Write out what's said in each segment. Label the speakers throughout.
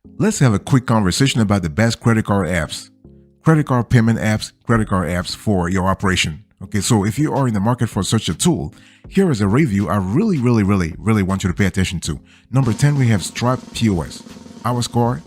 Speaker 1: Let's have a quick conversation about the best credit card apps, credit card payment apps, credit card apps for your operation. Okay, so if you are in the market for such a tool, here is a review I really want you to pay attention to. Number 10, we have Stripe POS. Our score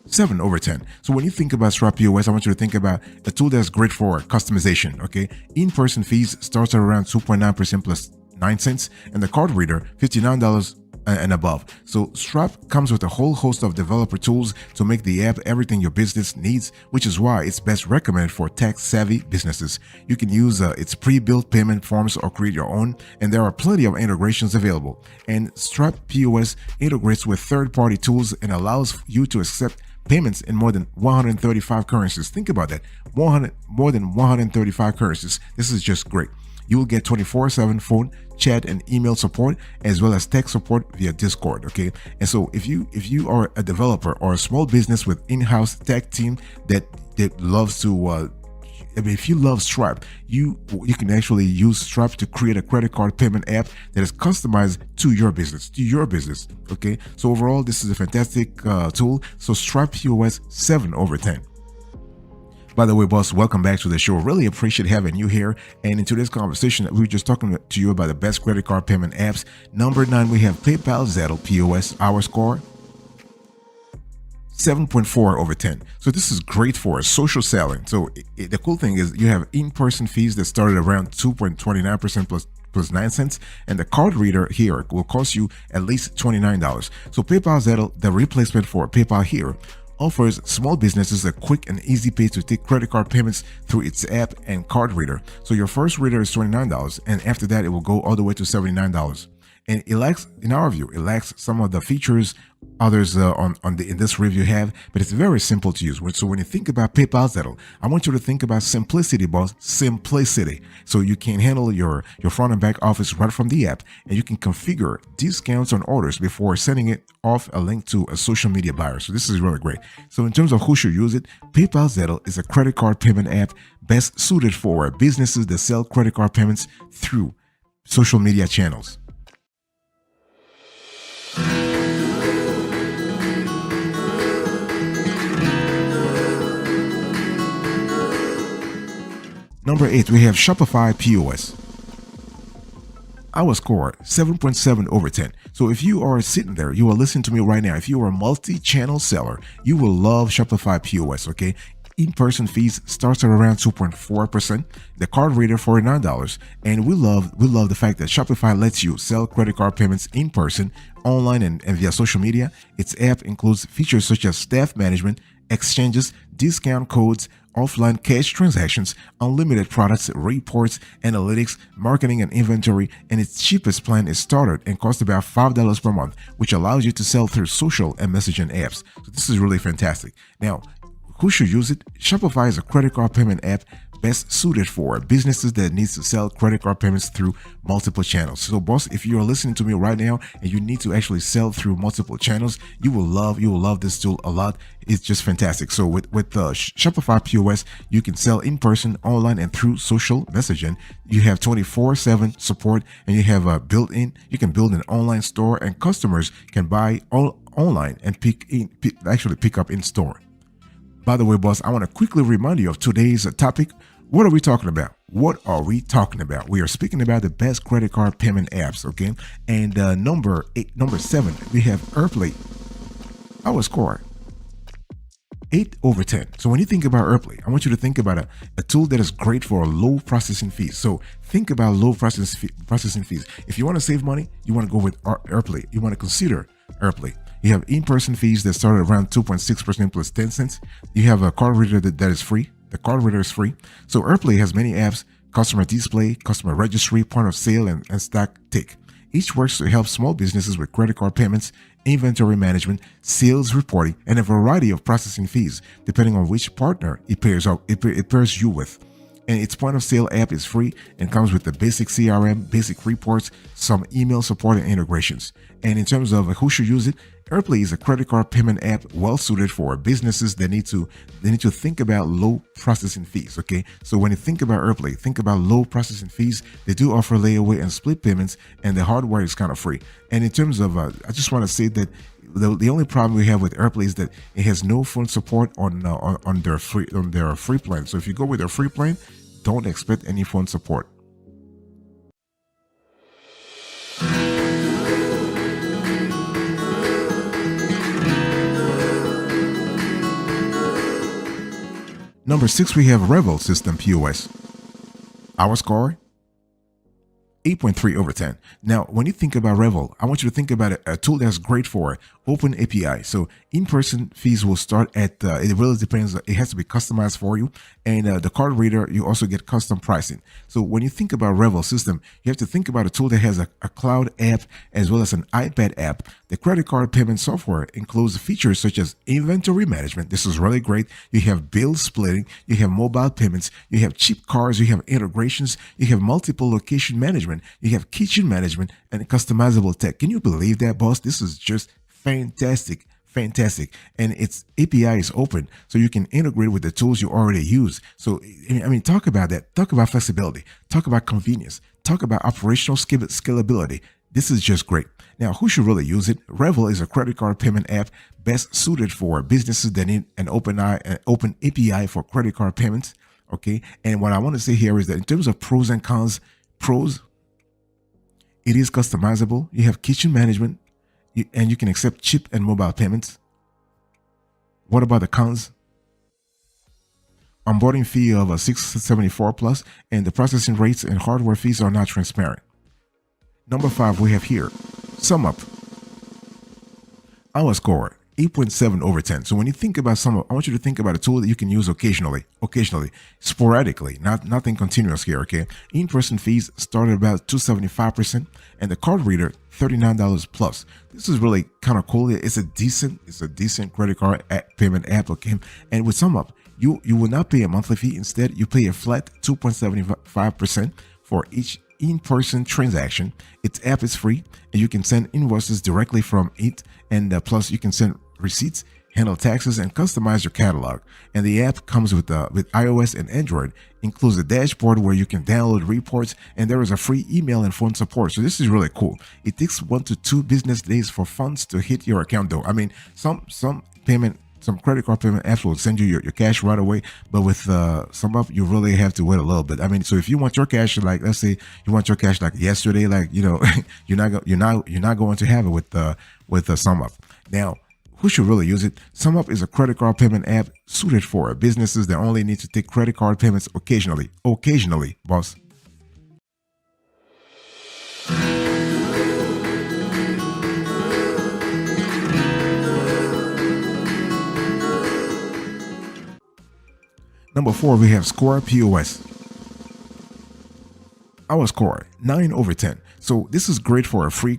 Speaker 1: 7 over 10. So when you think about Stripe POS, I want you to think about a tool that's great for customization. Okay, in-person fees starts at around 2.9% plus 9 cents, and the card reader $59 and above. So Stripe comes with a whole host of developer tools to make the app everything your business needs, which is why it's best recommended for tech-savvy businesses. You can use its pre-built payment forms or create your own, and there are plenty of integrations available. And Stripe POS integrates with third-party tools and allows you to accept payments in more than 135 currencies. Think about that. More than 135 currencies. This is just great. You will get 24/7 phone, chat, and email support, as well as tech support via Discord. Okay, and so if you are a developer or a small business with in-house tech team that loves to if you love Stripe, you can actually use Stripe to create a credit card payment app that is customized to your business. Okay, so overall, this is a fantastic tool. So Stripe POS 7 over 10. By the way, boss, welcome back to the show. Really appreciate having you here. And in today's conversation, we were just talking to you about the best credit card payment apps. Number 9, we have PayPal Zettle POS. Our score 7.4 over 10. So this is great for social selling. So the cool thing is you have in-person fees that started around 2.29% plus 9 cents, and the card reader here will cost you at least $29. So PayPal Zettle, the replacement for PayPal here, offers small businesses a quick and easy way to take credit card payments through its app and card reader. So your first reader is $29, and after that, it will go all the way to $79. And it lacks, in our view, it lacks some of the features others in this review have, but it's very simple to use. So when you think about PayPal Zettle, I want you to think about simplicity, boss. Simplicity. So you can handle your front and back office right from the app, and you can configure discounts on orders before sending it off a link to a social media buyer. So this is really great. So in terms of who should use it, PayPal Zettle is a credit card payment app best suited for businesses that sell credit card payments through social media channels. Number 8, we have Shopify POS. Our score 7.7 over 10. So if you are sitting there, you are listening to me right now. If you are a multi-channel seller, you will love Shopify POS. Okay, in-person fees starts at around 2.4%. The card reader $49, and we love the fact that Shopify lets you sell credit card payments in person, online, and via social media. Its app includes features such as staff management, exchanges, discount codes, offline cash transactions, unlimited products, reports, analytics, marketing, and inventory, and its cheapest plan is started and costs about $5 per month, which allows you to sell through social and messaging apps. So this is really fantastic. Now, who should use it? Shopify is a credit card payment app best suited for businesses that needs to sell credit card payments through multiple channels. So boss, if you're listening to me right now and you need to actually sell through multiple channels, you will love this tool a lot. It's just fantastic. So with Shopify POS, you can sell in person, online, and through social messaging. You have 24/7 support, and you have you can build an online store, and customers can buy online and pick up in store. By the way, boss, I want to quickly remind you of today's topic. What are we talking about? We are speaking about the best credit card payment apps, okay? And number 7, we have Airplay. Our score 8 over 10. So when you think about Airplay, I want you to think about a tool that is great for low processing fees. So think about low processing fees. If you want to save money, you want to go with Airplay. You want to consider Airplay. You have in-person fees that start at around 2.6% plus 10 cents. You have a card reader that is free. The card reader is free. So Airplay has many apps: customer display, customer registry, point of sale, and stock take. Each works to help small businesses with credit card payments, inventory management, sales reporting, and a variety of processing fees, depending on which partner it pairs you with. And its point of sale app is free and comes with the basic CRM, basic reports, some email support, and integrations. And in terms of who should use it, Airplay is a credit card payment app well suited for businesses that need to think about low processing fees. Okay, so when you think about Airplay, think about low processing fees. They do offer layaway and split payments, and the hardware is kind of free. And in terms of, I just want to say that the only problem we have with AirPlay is that it has no phone support on their free plan. So if you go with their free plan, don't expect any phone support. Number 6, we have Revel System POS. Our score 8.3 over 10. Now, when you think about Revel, I want you to think about a tool that's great for open API. So in-person fees will start at, it really depends. It has to be customized for you. And the card reader, you also get custom pricing. So when you think about Revel system, you have to think about a tool that has a cloud app as well as an iPad app. The credit card payment software includes features such as inventory management. This is really great. You have bill splitting, you have mobile payments, you have cheap cards, you have integrations, you have multiple location management, you have kitchen management, and customizable tech. Can you believe that, boss? This is just fantastic. Fantastic. And its API is open, so you can integrate with the tools you already use. So, I mean, talk about that. Talk about flexibility. Talk about convenience. Talk about operational scalability. This is just great. Now, who should really use it? Revel is a credit card payment app best suited for businesses that need an open API for credit card payments. Okay. And what I want to say here is that in terms of pros and cons, pros, it is customizable. You have kitchen management, and you can accept chip and mobile payments. What about the cons? Onboarding fee of a $674 plus, and the processing rates and hardware fees are not transparent. Number 5, we have here SumUp. Our score 8.7 over 10. So when you think about SumUp, I want you to think about a tool that you can use occasionally, sporadically, nothing continuous here. Okay, in-person fees start at about $275%, and the card reader $39 plus. This is really kind of cool. It's a decent credit card payment app. Okay, and with SumUp, you will not pay a monthly fee. Instead, you pay a flat 2.75% for each in-person transaction. Its app is free, and you can send invoices directly from it, and plus you can send receipts, handle taxes, and customize your catalog. And the app comes with iOS and Android, includes a dashboard where you can download reports, and there is a free email and phone support. So this is really cool. It takes 1 to 2 business days for funds to hit your account, though. I mean, some credit card payment apps will send you your cash right away, but with SumUp, you really have to wait a little bit. I mean, so if you want your cash, like, let's say you want your cash like yesterday, like, you know, you're not going to have it with SumUp. Now, who should really use it? SumUp is a credit card payment app suited for businesses that only need to take credit card payments occasionally. Occasionally, boss. Number 4, we have Square POS. Our score 9 over 10. So this is great for a free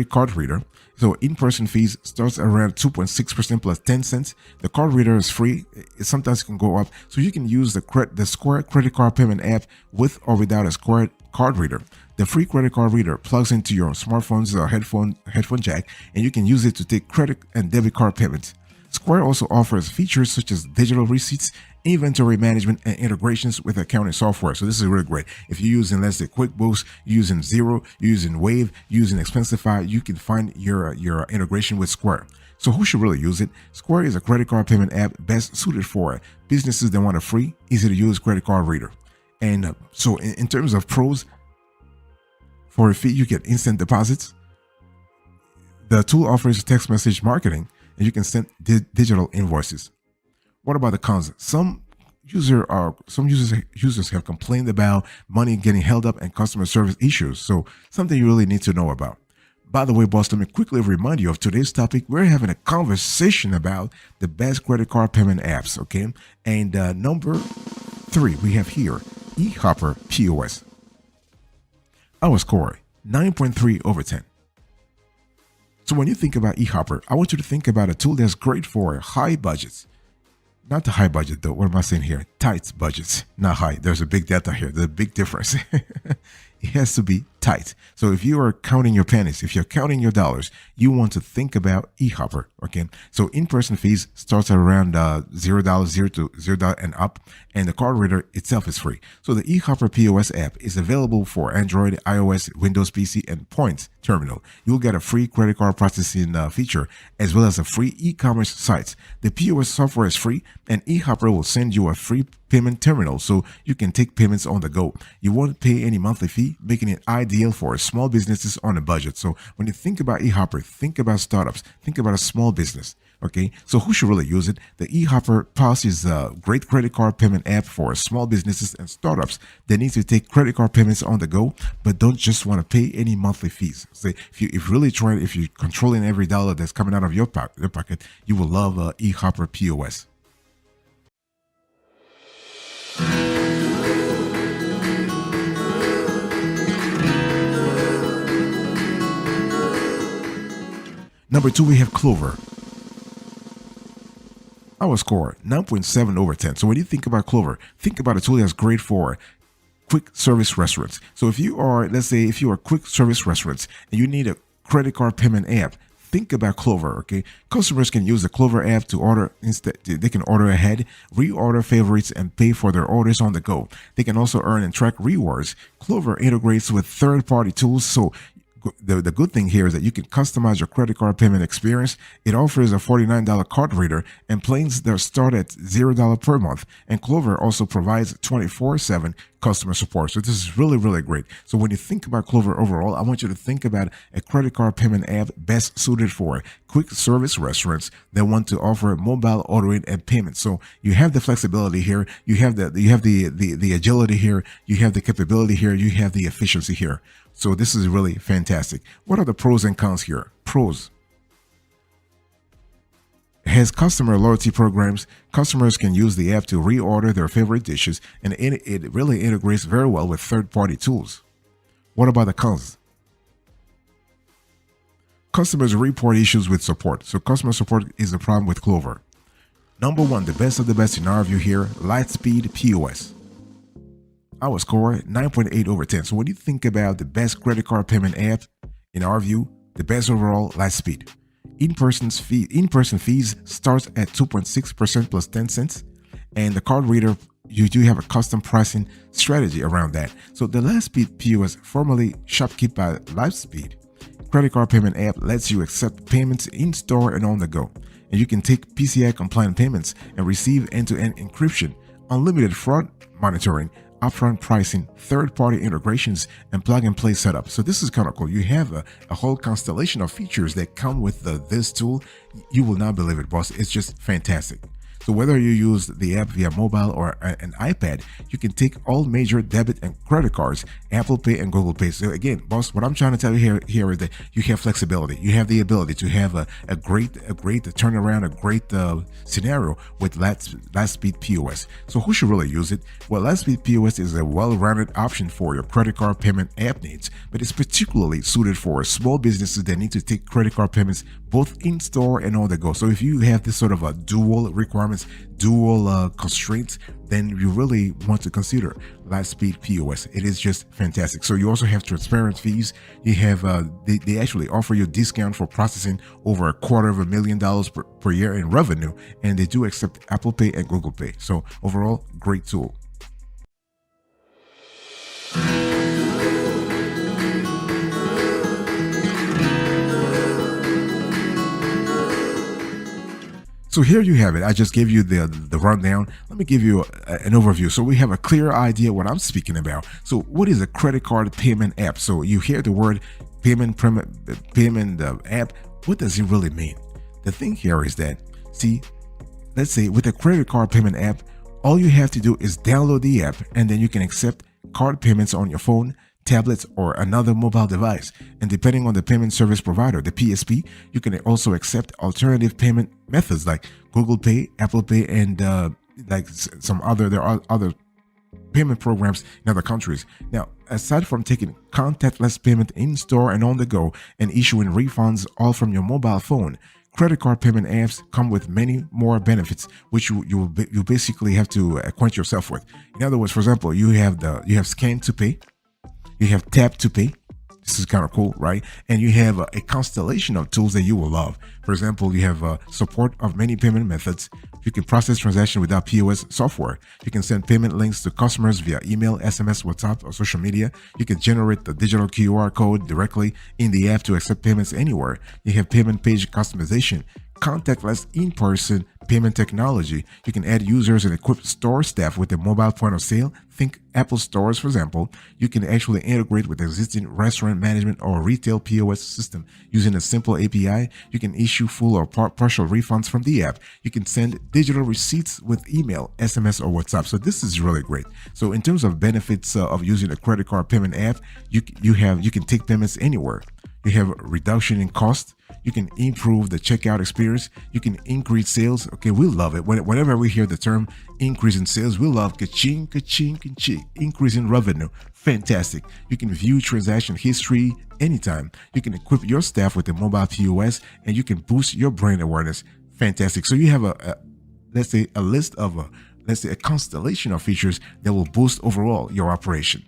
Speaker 1: card reader. So in-person fees starts around 2.6% plus 10 cents. The card reader is free. It sometimes can go up. So you can use the Square credit card payment app with or without a Square card reader. The free credit card reader plugs into your smartphone's headphone jack, and you can use it to take credit and debit card payments. Square also offers features such as digital receipts, inventory management, and integrations with accounting software. So this is really great. If you're using, let's say, QuickBooks, using Xero, using Wave, using Expensify, you can find your integration with Square. So who should really use it? Square is a credit card payment app best suited for businesses that want a free, easy-to-use credit card reader. And so in terms of pros, for a fee, you get instant deposits. The tool offers text message marketing, and you can send digital invoices. What about the cons? Some users have complained about money getting held up and customer service issues. So something you really need to know about. By the way, boss, let me quickly remind you of today's topic. We're having a conversation about the best credit card payment apps. Okay, and number 3 we have here eHopper POS. Our score 9.3 over 10. So when you think about eHopper, I want you to think about a tool that's great for high budgets. Not the high budget though. What am I saying here? Tight budgets, not high. There's a big delta here. There's a big difference. It has to be tight. So if you are counting your pennies, if you're counting your dollars, you want to think about eHopper. Okay, so in-person fees starts at around $0, $0 and up, and the card reader itself is free. So the eHopper POS app is available for Android, iOS, Windows PC, and Points terminal. You'll get a free credit card processing feature as well as a free e-commerce sites. The POS software is free, and eHopper will send you a free payment terminal so you can take payments on the go. You won't pay any monthly fee, making it ideal for small businesses on a budget. So when you think about eHopper, think about startups, think about a small business. Okay, so who should really use it? The eHopper P.O.S is a great credit card payment app for small businesses and startups that need to take credit card payments on the go, but don't just want to pay any monthly fees. So if you're controlling every dollar that's coming out of your pocket, you will love eHopper POS. Number 2, we have Clover. Our score 9.7 over 10. So when you think about Clover, think about a tool that's great for quick service restaurants. So if you are, let's say, if you are quick service restaurants and you need a credit card payment app, think about Clover. Okay, customers can use the Clover app to order instead. They can order ahead, reorder favorites, and pay for their orders on the go. They can also earn and track rewards. Clover integrates with third-party tools, so the good thing here is that you can customize your credit card payment experience. It offers a $49 card reader and plans that start at $0 per month. And Clover also provides 24/7 customer support. So this is really, really great. So when you think about Clover overall, I want you to think about a credit card payment app best suited for quick service restaurants that want to offer mobile ordering and payment. So you have the flexibility here, you have the agility here, you have the capability here, you have the efficiency here. So this is really fantastic. What are the pros and cons here? Pros. It has customer loyalty programs. Customers can use the app to reorder their favorite dishes, and it really integrates very well with third-party tools. What about the cons? Customers report issues with support. So customer support is the problem with Clover. Number 1, the best of the best in our view here, Lightspeed POS. Our score 9.8 over 10. So when you think about the best credit card payment app, in our view, the best overall, Lightspeed. In-person fees starts at 2.6% plus 10 cents, and the card reader, you do have a custom pricing strategy around that. So the Lightspeed POS, formerly Shopkeep by Lightspeed, credit card payment app lets you accept payments in store and on the go, and you can take PCI compliant payments and receive end-to-end encryption, unlimited fraud monitoring, upfront pricing, third-party integrations, and plug-and-play setup. So this is kind of cool. You have a whole constellation of features that come with this tool. You will not believe it, boss. It's just fantastic. So whether you use the app via mobile or an iPad, you can take all major debit and credit cards, Apple Pay and Google Pay. So again, boss, what I'm trying to tell you here is that you have flexibility. You have the ability to have a great turnaround, a great scenario with Lightspeed POS. So who should really use it? Well, Lightspeed POS is a well-rounded option for your credit card payment app needs, but it's particularly suited for small businesses that need to take credit card payments both in store and on the go. So if you have this sort of a dual requirements, dual constraints, then you really want to consider Lightspeed POS. It is just fantastic. So you also have transparent fees. You have they actually offer you a discount for processing over $250,000 per year in revenue, and they do accept Apple Pay and Google Pay. So overall, great tool. So here you have it. I just gave you the rundown. Let me give you an overview so we have a clear idea what I'm speaking about. So what is a credit card payment app? So you hear the word payment app. What does it really mean? The thing here is that, see, let's say with a credit card payment app, all you have to do is download the app, and then you can accept card payments on your phone, tablets, or another mobile device. And depending on the payment service provider, the PSP, you can also accept alternative payment methods like Google Pay, Apple Pay, and there are other payment programs in other countries. Now, aside from taking contactless payment in store and on the go and issuing refunds all from your mobile phone, credit card payment apps come with many more benefits, which you basically have to acquaint yourself with. In other words, for example, you have Scan to Pay, you have Tap to Pay, This is kind of cool, right? And you have a constellation of tools that you will love. For example, you have support of many payment methods. You can process transactions without POS software. You can send payment links to customers via email, SMS, WhatsApp, or social media. You can generate the digital QR code directly in the app to accept payments anywhere. You have payment page customization, contactless in-person payment technology. You can add users and equip store staff with a mobile point of sale. Think Apple stores, for example. You can actually integrate with existing restaurant management or retail POS system using a simple API. You can issue full or partial refunds from the app. You can send digital receipts with email, SMS, or WhatsApp. So this is really great. So in terms of benefits of using a credit card payment app, you can take payments anywhere. You have a reduction in cost. You can improve the checkout experience. You can increase sales. Okay, we love it. Whenever we hear the term increase in sales, we love ka-ching, ka-ching, ka-ching, increase in revenue. Fantastic. You can view transaction history anytime. You can equip your staff with a mobile POS, and you can boost your brand awareness. Fantastic. So you have let's say a list of let's say a constellation of features that will boost overall your operation.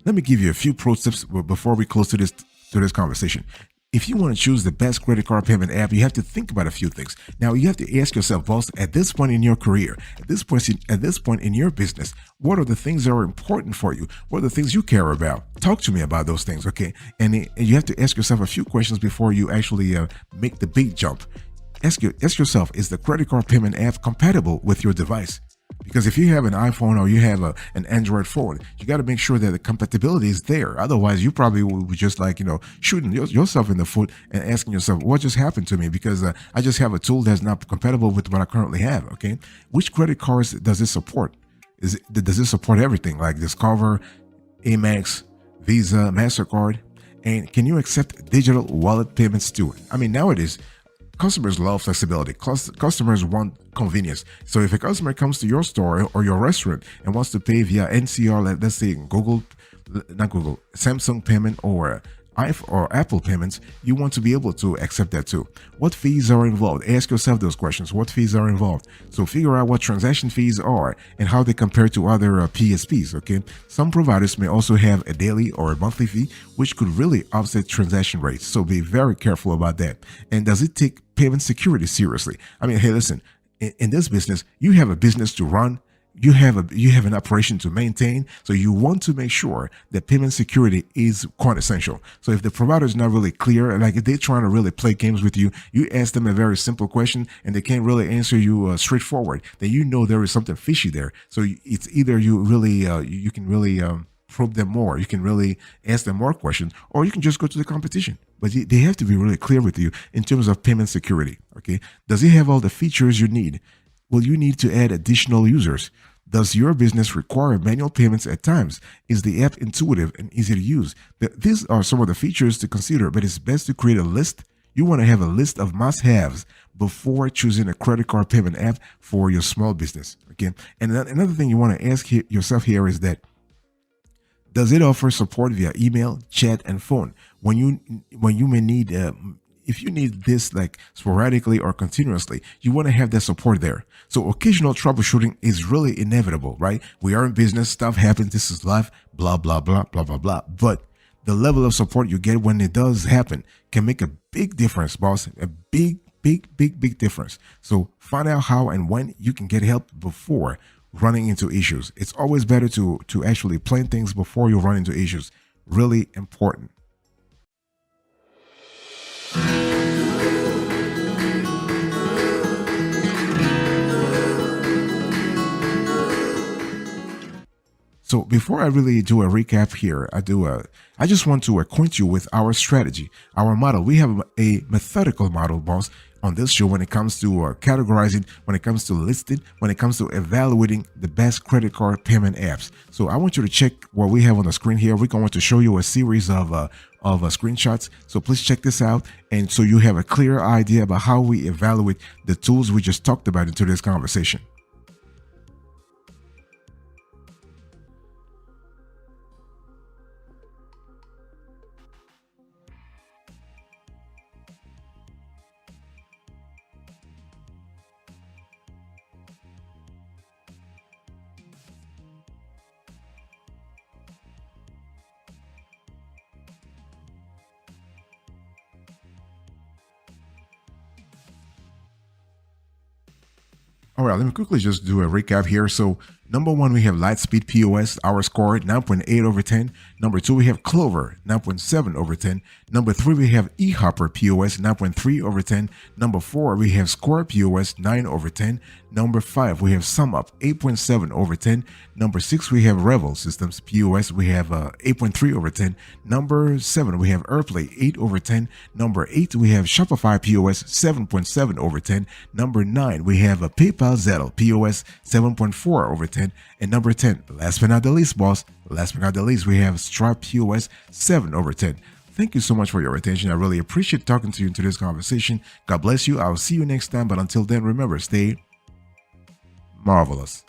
Speaker 1: Let me give you a few pro tips before we close to this conversation. If you want to choose the best credit card payment app, you have to think about a few things. Now, you have to ask yourself, boss, at this point in your career, at this point in your business, what are the things that are important for you? What are the things you care about? Talk to me about those things, okay? And you have to ask yourself a few questions before you actually make the big jump. Ask yourself, is the credit card payment app compatible with your device? Because if you have an iPhone or you have an Android phone, you got to make sure that the compatibility is there. Otherwise, you probably would be just like, shooting yourself in the foot and asking yourself, what just happened to me? Because I just have a tool that's not compatible with what I currently have. Okay. Which credit cards does it support? Does it support everything like Discover, Amex, Visa, MasterCard? And can you accept digital wallet payments too? I mean, nowadays, customers love flexibility. Customers want convenience. So if a customer comes to your store or your restaurant and wants to pay via NCR, let's say Samsung payment or Apple payments, you want to be able to accept that too. What fees are involved? Ask yourself those questions. What fees are involved? So figure out what transaction fees are and how they compare to other PSPs. Okay. Some providers may also have a daily or a monthly fee, which could really offset transaction rates. So be very careful about that. And does it take payment security seriously? I mean, hey, listen, in this business, you have a business to run. You have an operation to maintain, so you want to make sure that payment security is quite essential. So if the provider is not really clear, like if they're trying to really play games with you, you ask them a very simple question and they can't really answer you straightforward, then you know there is something fishy there. So it's either you really you can really probe them more, you can really ask them more questions, or you can just go to the competition. But they have to be really clear with you in terms of payment security. Okay, does it have all the features you need? Will you need to add additional users? Does your business require manual payments at times? Is the app intuitive and easy to use? These are some of the features to consider, but it's best to create a list. You want to have a list of must-haves before choosing a credit card payment app for your small business. Okay. And another thing you want to ask yourself here is that, does it offer support via email, chat, and phone? When you may need if you need this like sporadically or continuously, you want to have that support there. So occasional troubleshooting is really inevitable, right? We are in business, stuff happens, this is life, blah, blah, blah, blah, blah, blah. But the level of support you get when it does happen can make a big difference, boss. A big, big, big, big difference. So find out how and when you can get help before running into issues. It's always better to actually plan things before you run into issues. Really important. So before I really do a recap here, I just want to acquaint you with our strategy, our model. We have a methodical model, boss, on this show when it comes to categorizing, when it comes to listing, when it comes to evaluating the best credit card payment apps. So I want you to check what we have on the screen here. We're going to show you a series of screenshots. So please check this out. And so you have a clear idea about how we evaluate the tools we just talked about in today's conversation. All right, let me quickly just do a recap here. So, number one, we have Lightspeed POS, our score 9.8 over 10. Number two, we have Clover, 9.7 over 10. Number three, we have eHopper POS, 9.3 over 10. Number four, we have Score POS, 9 over 10. Number five, we have SumUp, 8.7 over 10. Number six, we have Revel Systems POS, we have 8.3 over 10. Number seven, we have Airplay, 8 over 10. Number eight, we have Shopify POS, 7.7 over 10. Number nine, we have a PayPal Zettle POS, 7.4 over 10. And number 10, last but not the least, boss, last but not the least, we have Stripe POS, 7 over 10. Thank you so much for your attention. I really appreciate talking to you in today's conversation. God bless you. I'll see you next time. But until then, remember, stay marvelous.